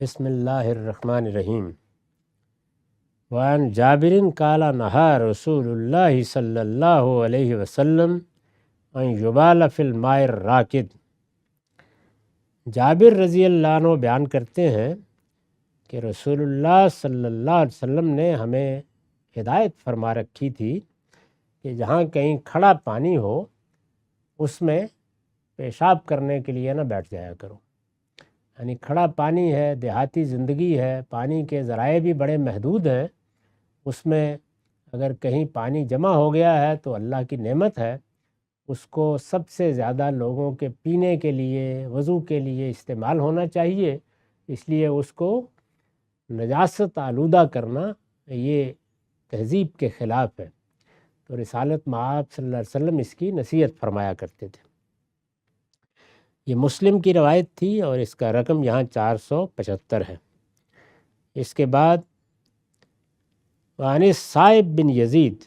بسم اللہ الرحمن الرحیم۔ وعن جابر قال نہا رسول اللہ صلی اللہ علیہ وسلم ان یبال فی الماء الراکد۔ جابر رضی اللہ عنہ بیان کرتے ہیں کہ رسول اللہ صلی اللہ علیہ وسلم نے ہمیں ہدایت فرما رکھی تھی کہ جہاں کہیں کھڑا پانی ہو اس میں پیشاب کرنے کے لیے نہ بیٹھ جایا کرو۔ یعنی کھڑا پانی ہے، دیہاتی زندگی ہے، پانی کے ذرائع بھی بڑے محدود ہیں، اس میں اگر کہیں پانی جمع ہو گیا ہے تو اللہ کی نعمت ہے، اس کو سب سے زیادہ لوگوں کے پینے کے لیے، وضو کے لیے استعمال ہونا چاہیے۔ اس لیے اس کو نجاست آلودہ کرنا یہ تہذیب کے خلاف ہے۔ تو رسالت مآب صلی اللہ علیہ وسلم اس کی نصیحت فرمایا کرتے تھے۔ یہ مسلم کی روایت تھی اور اس کا رقم یہاں 475 ہے۔ اس کے بعد وعن الصائب بن یزید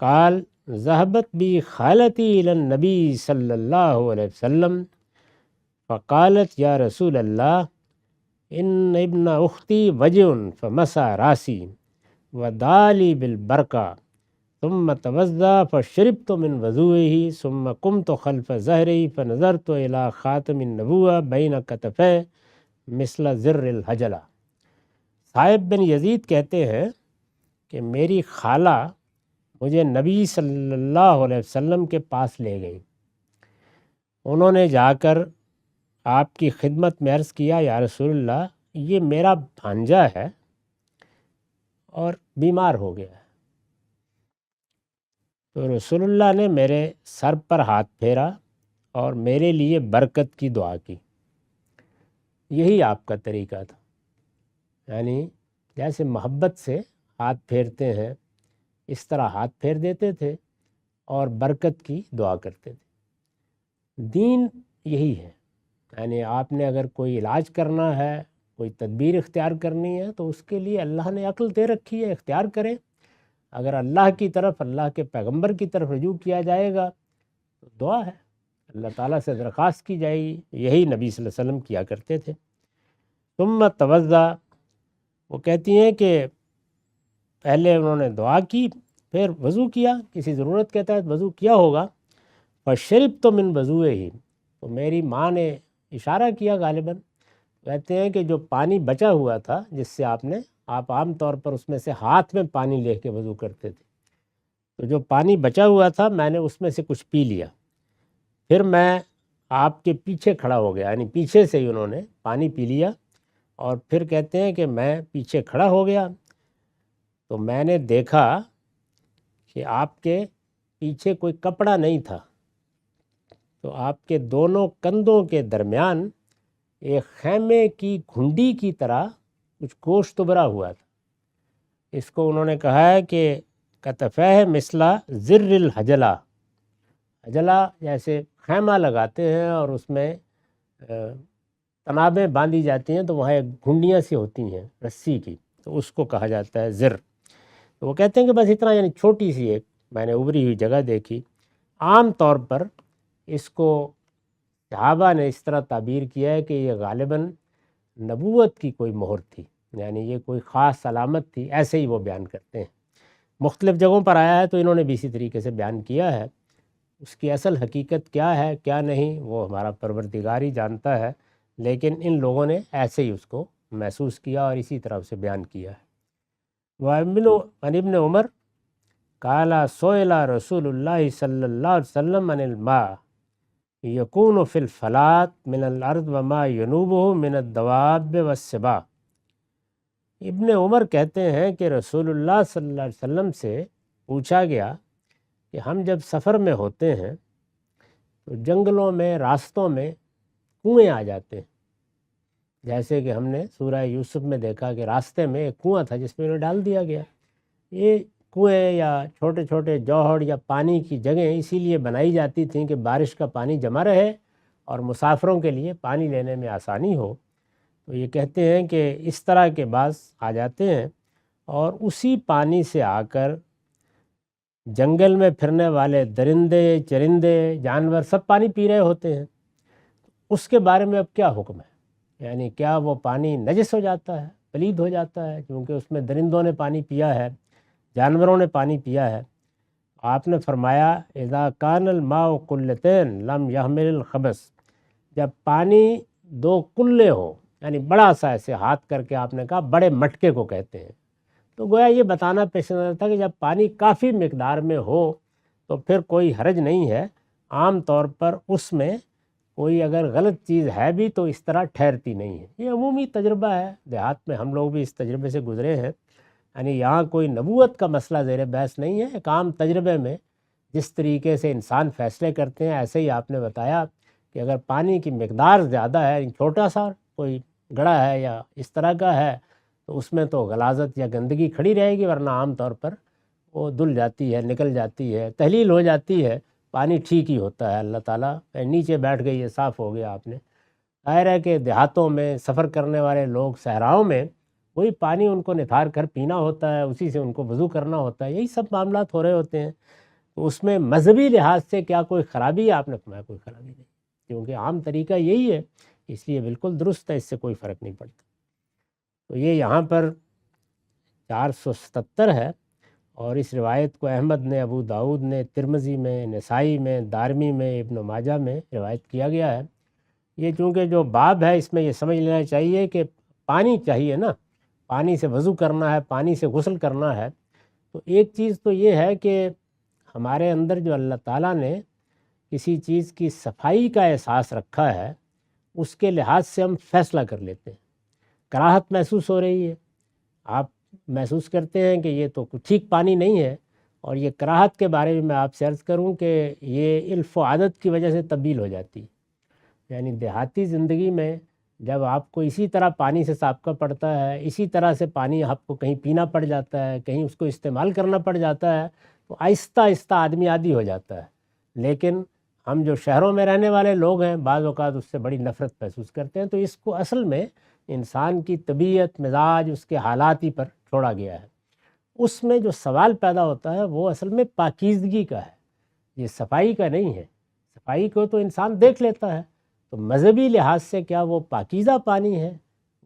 قال ذهبت بی خالتی الی النبی صلی اللہ علیہ وسلم فقالت یا رسول اللہ ان ابن اختی وجع فمسا راسی ودالی بالبرکہ ثم توضأ فشربت من وضوئه ثم قمت خلف ظهره فنظرت الى خاتم النبوة بين كتفيه مثل زر الحجلہ۔ صائب بن یزید کہتے ہیں کہ میری خالہ مجھے نبی صلی اللہ علیہ وسلم کے پاس لے گئی۔ انہوں نے جا کر آپ کی خدمت میں عرض کیا یا رسول اللہ یہ میرا بھانجا ہے اور بیمار ہو گیا ہے۔ تو رسول اللہ نے میرے سر پر ہاتھ پھیرا اور میرے لیے برکت کی دعا کی۔ یہی آپ کا طریقہ تھا، یعنی جیسے محبت سے ہاتھ پھیرتے ہیں اس طرح ہاتھ پھیر دیتے تھے اور برکت کی دعا کرتے تھے۔ دین یہی ہے، یعنی آپ نے اگر کوئی علاج کرنا ہے، کوئی تدبیر اختیار کرنی ہے تو اس کے لیے اللہ نے عقل دے رکھی ہے، اختیار کریں۔ اگر اللہ کی طرف، اللہ کے پیغمبر کی طرف رجوع کیا جائے گا تو دعا ہے، اللہ تعالیٰ سے درخواست کی جائے گی۔ یہی نبی صلی اللہ علیہ وسلم کیا کرتے تھے۔ ثم توضأ، وہ کہتی ہیں کہ پہلے انہوں نے دعا کی، پھر وضو کیا، کسی ضرورت کے تحت وضو کیا ہوگا۔ فشربت من وضوئہ، تو میری ماں نے اشارہ کیا غالباً، کہتے ہیں کہ جو پانی بچا ہوا تھا جس سے آپ عام طور پر اس میں سے ہاتھ میں پانی لے کے وضو کرتے تھے، تو جو پانی بچا ہوا تھا میں نے اس میں سے کچھ پی لیا، پھر میں آپ کے پیچھے کھڑا ہو گیا، یعنی پیچھے سے ہی انہوں نے پانی پی لیا، اور پھر کہتے ہیں کہ میں پیچھے کھڑا ہو گیا تو میں نے دیکھا کہ آپ کے پیچھے کوئی کپڑا نہیں تھا، تو آپ کے دونوں کندھوں کے درمیان ایک خیمے کی گھنڈی کی طرح کچھ گوشت ابھرا ہوا تھا۔ اس کو انہوں نے کہا ہے کہ کتفہ مثلا زر الحجلہ، حجلہ جیسے خیمہ لگاتے ہیں اور اس میں تنابیں باندھی جاتی ہیں تو وہاں ایک گھنڈیاں سی ہوتی ہیں رسی کی، تو اس کو کہا جاتا ہے زر۔ تو وہ کہتے ہیں کہ بس اتنا، یعنی چھوٹی سی ایک میں نے ابھری ہوئی جگہ دیکھی۔ عام طور پر اس کو صحابہ نے اس طرح تعبیر کیا ہے کہ یہ غالباً نبوت کی کوئی مہر تھی، یعنی یہ کوئی خاص علامت تھی، ایسے ہی وہ بیان کرتے ہیں۔ مختلف جگہوں پر آیا ہے تو انہوں نے بھی اسی طریقے سے بیان کیا ہے۔ اس کی اصل حقیقت کیا ہے کیا نہیں وہ ہمارا پروردگار ہی جانتا ہے، لیکن ان لوگوں نے ایسے ہی اس کو محسوس کیا اور اسی طرح اسے بیان کیا ہے۔ وعن ابن عمر قال سئل رسول اللہ صلی اللہ علیہ وسلم عن الماء یکون فی الفلاۃ من الارض وما ینوبہ من الدواب والسباع۔ ابن عمر کہتے ہیں کہ رسول اللہ صلی اللہ علیہ وسلم سے پوچھا گیا کہ ہم جب سفر میں ہوتے ہیں تو جنگلوں میں، راستوں میں کنویں آ جاتے ہیں، جیسے کہ ہم نے سورہ یوسف میں دیکھا کہ راستے میں ایک کنواں تھا جس میں انہیں ڈال دیا گیا۔ یہ کنویں یا چھوٹے چھوٹے جوہڑ یا پانی کی جگہیں اسی لیے بنائی جاتی تھیں کہ بارش کا پانی جمع رہے اور مسافروں کے لیے پانی لینے میں آسانی ہو۔ تو یہ کہتے ہیں کہ اس طرح کے بعض آ جاتے ہیں اور اسی پانی سے آ کر جنگل میں پھرنے والے درندے، چرندے، جانور سب پانی پی رہے ہوتے ہیں۔ اس کے بارے میں اب کیا حکم ہے؟ یعنی کیا وہ پانی نجس ہو جاتا ہے، پلید ہو جاتا ہے، کیونکہ اس میں درندوں نے پانی پیا ہے، جانوروں نے پانی پیا ہے؟ آپ نے فرمایا اذا کان الماء قلتین لم یحمل الخبث، جب پانی دو کلے ہو، یعنی بڑا سا، ایسے ہاتھ کر کے آپ نے کہا بڑے مٹکے کو کہتے ہیں، تو گویا یہ بتانا پیش نظر تھا کہ جب پانی کافی مقدار میں ہو تو پھر کوئی حرج نہیں ہے، عام طور پر اس میں کوئی اگر غلط چیز ہے بھی تو اس طرح ٹھہرتی نہیں ہے۔ یہ عمومی تجربہ ہے، دیہات میں ہم لوگ بھی اس تجربے سے گزرے ہیں، یعنی یہاں کوئی نبوت کا مسئلہ زیر بحث نہیں ہے، ایک عام تجربے میں جس طریقے سے انسان فیصلے کرتے ہیں ایسے ہی آپ نے بتایا کہ اگر پانی کی مقدار زیادہ ہے، چھوٹا سا کوئی گڑھا ہے یا اس طرح کا ہے، تو اس میں تو غلاظت یا گندگی کھڑی رہے گی، ورنہ عام طور پر وہ دھل جاتی ہے، نکل جاتی ہے، تحلیل ہو جاتی ہے، پانی ٹھیک ہی ہوتا ہے۔ اللہ تعالیٰ نیچے بیٹھ گئی، یہ صاف ہو گیا۔ آپ نے ظاہر ہے کہ دیہاتوں میں سفر کرنے والے لوگ، صحراؤں میں، وہی پانی ان کو نتھار کر پینا ہوتا ہے، اسی سے ان کو وضو کرنا ہوتا ہے، یہی سب معاملات ہو رہے ہوتے ہیں۔ تو اس میں مذہبی لحاظ سے کیا کوئی خرابی ہے؟ آپ نے فرمایا کوئی خرابی نہیں، کیونکہ عام طریقہ یہی ہے، اس لیے بالکل درست ہے، اس سے کوئی فرق نہیں پڑتا۔ تو یہ یہاں پر 477 ہے، اور اس روایت کو احمد نے، ابو داؤد نے، ترمذی میں، نسائی میں، دارمی میں، ابن ماجہ میں روایت کیا گیا ہے۔ یہ چونکہ جو باب ہے اس میں یہ سمجھ لینا چاہیے کہ پانی چاہیے نا، پانی سے وضو کرنا ہے، پانی سے غسل کرنا ہے، تو ایک چیز تو یہ ہے کہ ہمارے اندر جو اللہ تعالیٰ نے کسی چیز کی صفائی کا احساس رکھا ہے، اس کے لحاظ سے ہم فیصلہ کر لیتے ہیں۔ کراہت محسوس ہو رہی ہے، آپ محسوس کرتے ہیں کہ یہ تو ٹھیک پانی نہیں ہے، اور یہ کراہت کے بارے میں آپ سے عرض کروں کہ یہ علف و عادت کی وجہ سے تبدیل ہو جاتی ہے۔ یعنی دیہاتی زندگی میں جب آپ کو اسی طرح پانی سے سابقہ پڑتا ہے، اسی طرح سے پانی آپ کو کہیں پینا پڑ جاتا ہے، کہیں اس کو استعمال کرنا پڑ جاتا ہے، تو آہستہ آہستہ آدمی عادی ہو جاتا ہے۔ لیکن ہم جو شہروں میں رہنے والے لوگ ہیں، بعض اوقات اس سے بڑی نفرت محسوس کرتے ہیں، تو اس کو اصل میں انسان کی طبیعت، مزاج، اس کے حالات ہی پر چھوڑا گیا ہے۔ اس میں جو سوال پیدا ہوتا ہے وہ اصل میں پاکیزگی کا ہے، یہ صفائی کا نہیں ہے۔ صفائی کو تو انسان دیکھ لیتا ہے، تو مذہبی لحاظ سے کیا وہ پاکیزہ پانی ہے؟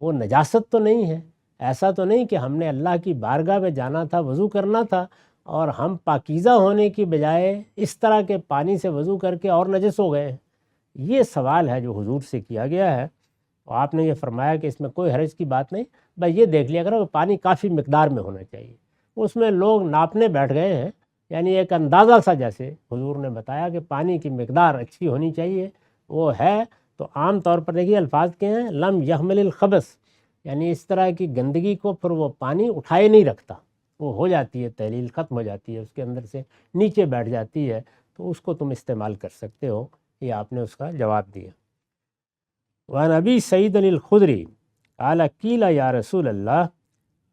وہ نجاست تو نہیں ہے؟ ایسا تو نہیں کہ ہم نے اللہ کی بارگاہ میں جانا تھا، وضو کرنا تھا، اور ہم پاکیزہ ہونے کی بجائے اس طرح کے پانی سے وضو کر کے اور نجس ہو گئے ہیں؟ یہ سوال ہے جو حضور سے کیا گیا ہے، اور آپ نے یہ فرمایا کہ اس میں کوئی حرج کی بات نہیں، بس یہ دیکھ لیا کرو کہ پانی کافی مقدار میں ہونا چاہیے۔ اس میں لوگ ناپنے بیٹھ گئے ہیں، یعنی ایک اندازہ سا، جیسے حضور نے بتایا کہ پانی کی مقدار اچھی ہونی چاہیے، وہ ہے۔ تو عام طور پر دیکھیے الفاظ کیا ہیں، لم یحمل الخبث، یعنی اس طرح کی گندگی کو پھر وہ پانی اٹھائے نہیں رکھتا، وہ ہو جاتی ہے، تحلیل ختم ہو جاتی ہے، اس کے اندر سے نیچے بیٹھ جاتی ہے، تو اس کو تم استعمال کر سکتے ہو۔ یہ آپ نے اس کا جواب دیا۔ وعن ابی سعید الخدری قال قیل یا رسول اللہ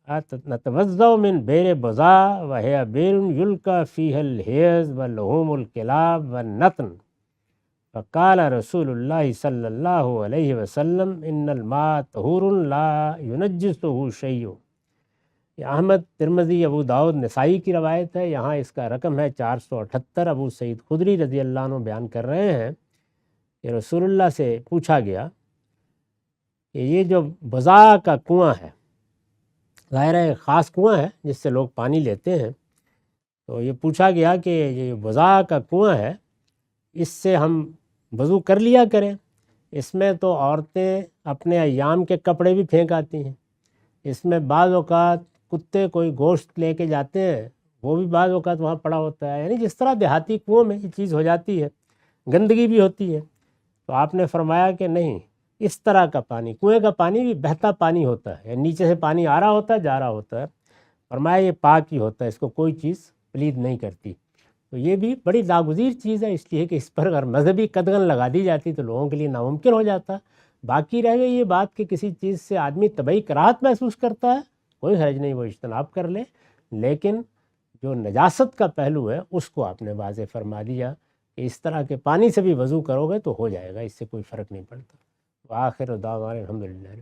نتوضأ من بئر بضاء وهي بئر يلقى فيها الحيض ولحوم الكلاب والنتن، فقال رسول اللہ صلی اللہ علیہ وسلم ان الماء طہور لا ينجسه شیء۔ یہ احمد، ترمذی، ابو داؤد، نسائی کی روایت ہے، یہاں اس کا رقم ہے 478۔ ابو سعید خدری رضی اللہ عنہ بیان کر رہے ہیں کہ رسول اللہ سے پوچھا گیا کہ یہ جو بضاء کا کنواں ہے، ظاہر ہے خاص کنواں ہے جس سے لوگ پانی لیتے ہیں، تو یہ پوچھا گیا کہ یہ بضاء کا کنواں ہے، اس سے ہم وضو کر لیا کریں؟ اس میں تو عورتیں اپنے ایام کے کپڑے بھی پھینک آتی ہیں، اس میں بعض اوقات کتے کوئی گوشت لے کے جاتے ہیں، وہ بھی بعض اوقات وہاں پڑا ہوتا ہے، یعنی جس طرح دیہاتی کنووں میں یہ چیز ہو جاتی ہے، گندگی بھی ہوتی ہے۔ تو آپ نے فرمایا کہ نہیں، اس طرح کا پانی، کنویں کا پانی بھی بہتا پانی ہوتا ہے، یعنی نیچے سے پانی آ رہا ہوتا ہے، جا رہا ہوتا ہے، فرمایا یہ پاک ہی ہوتا ہے، اس کو کوئی چیز پلید نہیں کرتی۔ تو یہ بھی بڑی ناگزیر چیز ہے، اس لیے کہ اس پر اگر مذہبی قدغن لگا دی جاتی تو لوگوں کے لیے ناممکن ہو جاتا۔ باقی رہ گئی یہ بات کہ کسی چیز سے آدمی طبعی کراہت محسوس کرتا ہے، کوئی حرج نہیں، وہ اجتناب کر لے، لیکن جو نجاست کا پہلو ہے اس کو آپ نے واضح فرما دیا کہ اس طرح کے پانی سے بھی وضو کرو گے تو ہو جائے گا، اس سے کوئی فرق نہیں پڑتا۔ وآخر دعوانا الحمدللہ۔